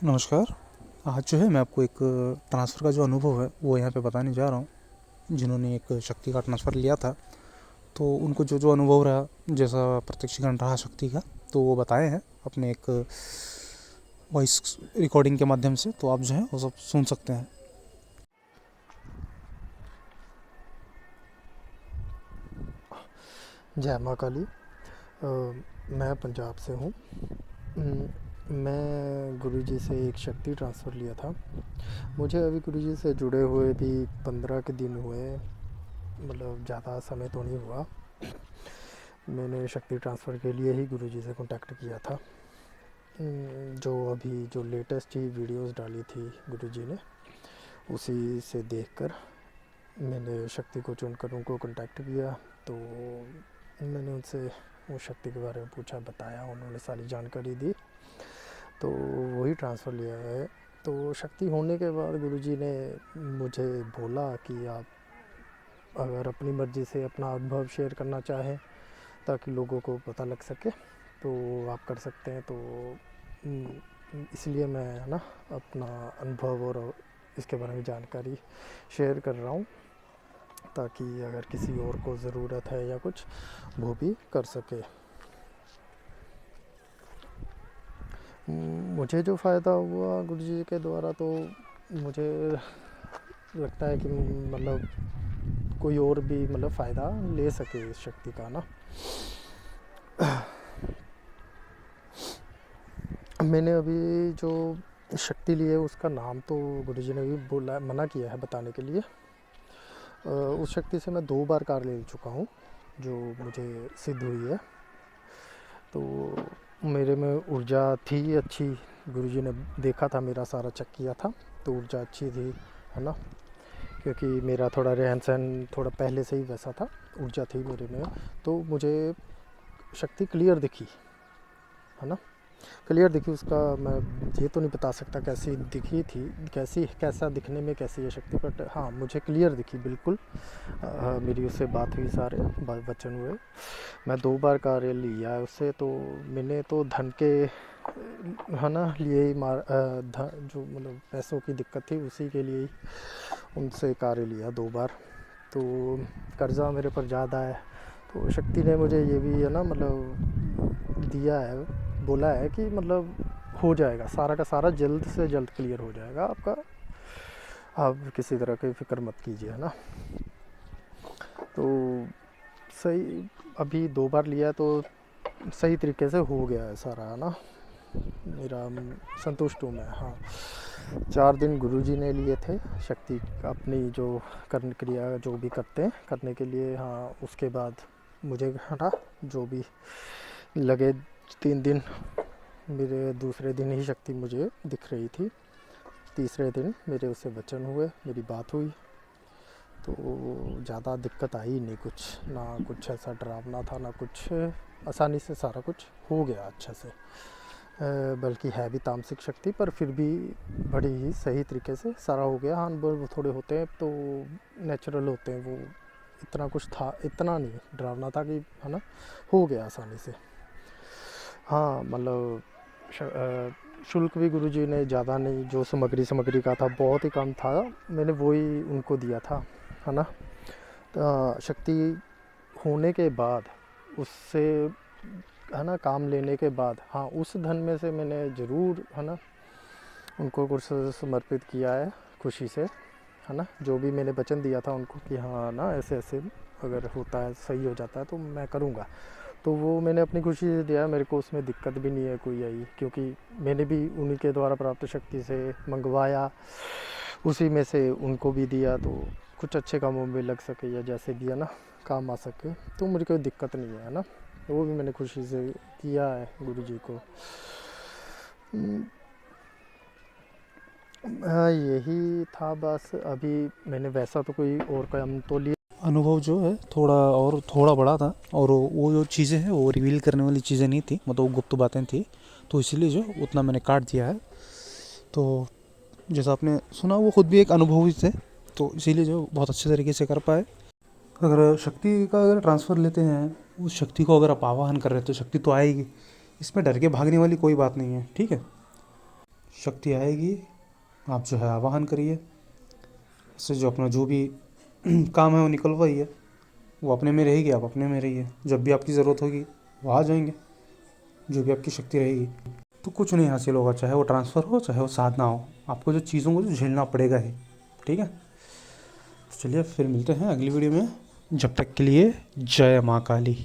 नमस्कार। आज जो है मैं आपको एक ट्रांसफ़र का जो अनुभव है वो यहाँ पे बताने जा रहा हूँ। जिन्होंने एक शक्ति का ट्रांसफ़र लिया था तो उनको जो जो अनुभव रहा, जैसा प्रत्यक्षीकरण रहा शक्ति का, तो वो बताए हैं अपने एक वॉइस रिकॉर्डिंग के माध्यम से। तो आप जो है वो सब सुन सकते हैं। जय माँ काली। मैं पंजाब से हूँ। मैं गुरुजी से एक शक्ति ट्रांसफ़र लिया था। मुझे अभी गुरुजी से जुड़े हुए भी 15 के दिन हुए, मतलब ज़्यादा समय तो नहीं हुआ। मैंने शक्ति ट्रांसफ़र के लिए ही गुरुजी से कांटेक्ट किया था। जो अभी जो लेटेस्ट ही वीडियोस डाली थी गुरुजी ने, उसी से देखकर मैंने शक्ति को चुनकर उनको कांटेक्ट किया। तो मैंने उनसे वो शक्ति के बारे में पूछा, बताया, उन्होंने सारी जानकारी दी, तो वही ट्रांसफ़र लिया है। तो शक्ति होने के बाद गुरुजी ने मुझे बोला कि आप अगर अपनी मर्ज़ी से अपना अनुभव शेयर करना चाहें ताकि लोगों को पता लग सके तो आप कर सकते हैं। तो इसलिए मैं है ना अपना अनुभव और इसके बारे में जानकारी शेयर कर रहा हूँ, ताकि अगर किसी और को ज़रूरत है या कुछ, वो भी कर सके। मुझे जो फ़ायदा हुआ गुरुजी के द्वारा, तो मुझे लगता है कि मतलब कोई और भी मतलब फ़ायदा ले सके इस शक्ति का ना। मैंने अभी जो शक्ति ली है उसका नाम तो गुरुजी ने भी बोला, मना किया है बताने के लिए। उस शक्ति से मैं 2 बार कार ले चुका हूँ जो मुझे सिद्ध हुई है। तो मेरे में ऊर्जा थी अच्छी, गुरुजी ने देखा था, मेरा सारा चेक किया था, तो ऊर्जा अच्छी थी, है ना। क्योंकि मेरा थोड़ा रहन सहन थोड़ा पहले से ही वैसा था, ऊर्जा थी मेरे में। तो मुझे शक्ति क्लियर दिखी, है ना, क्लियर दिखी। उसका मैं ये तो नहीं बता सकता कैसी दिखी थी, कैसा दिखने में कैसी है शक्ति, बट हाँ मुझे क्लियर दिखी बिल्कुल। मेरी उससे बात हुई, सारे वचन हुए। मैं 2 बार कार्य लिया है उससे। तो मैंने तो धन के है ना लिए ही जो मतलब पैसों की दिक्कत थी उसी के लिए ही उनसे कार्य लिया 2 बार। तो कर्ज़ा मेरे पर ज़्यादा है, तो शक्ति ने मुझे ये भी है ना मतलब दिया है, बोला है कि मतलब हो जाएगा, सारा का सारा जल्द से जल्द क्लियर हो जाएगा आपका, आप किसी तरह की फ़िक्र मत कीजिए, है ना। तो सही, अभी 2 बार लिया तो सही तरीके से हो गया है सारा, है ना। मेरा संतुष्ट हूँ मैं। हाँ, 4 दिन गुरुजी ने लिए थे शक्ति अपनी जो कर्म क्रिया जो भी करते हैं करने के लिए। हाँ, उसके बाद मुझे हटा जो भी लगे 3 दिन, मेरे दूसरे दिन ही शक्ति मुझे दिख रही थी। तीसरे दिन मेरे उससे वचन हुए, मेरी बात हुई, तो ज़्यादा दिक्कत आई नहीं, कुछ ना कुछ ऐसा डरावना था ना कुछ, आसानी से सारा कुछ हो गया अच्छे से। बल्कि है भी तामसिक शक्ति, पर फिर भी बड़ी ही सही तरीके से सारा हो गया। हाँ, अनुभव थोड़े होते हैं तो नेचुरल होते हैं, वो इतना कुछ था, इतना नहीं डरावना था कि, है ना, हो गया आसानी से। हाँ, मतलब शुल्क भी गुरुजी ने ज़्यादा नहीं, जो सामग्री का था बहुत ही कम था, मैंने वही उनको दिया था, है ना। तो शक्ति होने के बाद उससे, है ना, काम लेने के बाद, हाँ, उस धन में से मैंने ज़रूर, है ना, उनको कुछ समर्पित किया है खुशी से, है ना। जो भी मैंने वचन दिया था उनको कि हाँ ना ऐसे ऐसे अगर होता है, सही हो जाता है तो मैं करूँगा, तो वो मैंने अपनी खुशी से दिया। मेरे को उसमें दिक्कत भी नहीं है कोई आई, क्योंकि मैंने भी उन्हीं के द्वारा प्राप्त शक्ति से मंगवाया, उसी में से उनको भी दिया, तो कुछ अच्छे कामों में लग सके या जैसे भी, है ना, काम आ सके, तो मुझे कोई दिक्कत नहीं है ना। वो भी मैंने खुशी से किया है गुरु जी को। हाँ, यही था बस। अभी मैंने वैसा तो कोई और काम तो लिया। अनुभव जो है थोड़ा बड़ा था, और वो जो चीज़ें हैं वो रिवील करने वाली चीज़ें नहीं थी, मतलब वो गुप्त बातें थी, तो इसीलिए जो उतना मैंने काट दिया है। तो जैसा आपने सुना, वो खुद भी एक अनुभवी थे, तो इसीलिए जो बहुत अच्छे तरीके से कर पाए। अगर शक्ति का अगर ट्रांसफ़र लेते हैं, उस शक्ति को अगर आप आवाहन कर रहे हैं तो शक्ति तो आएगी, इसमें डर के भागने वाली कोई बात नहीं है, ठीक है। शक्ति आएगी, आप जो है आवाहन करिए, इससे जो अपना जो भी काम है वो निकलवाइए। वो अपने में रहेगी, आप अपने में रहिए, जब भी आपकी ज़रूरत होगी वो आ जाएंगे, जो भी आपकी शक्ति रहेगी। तो कुछ नहीं हासिल होगा, चाहे वो ट्रांसफ़र हो चाहे वो साधना हो, आपको जो चीज़ों को जो झेलना पड़ेगा ही। ठीक है, तो चलिए फिर मिलते हैं अगली वीडियो में, जब तक के लिए जय माँ काली।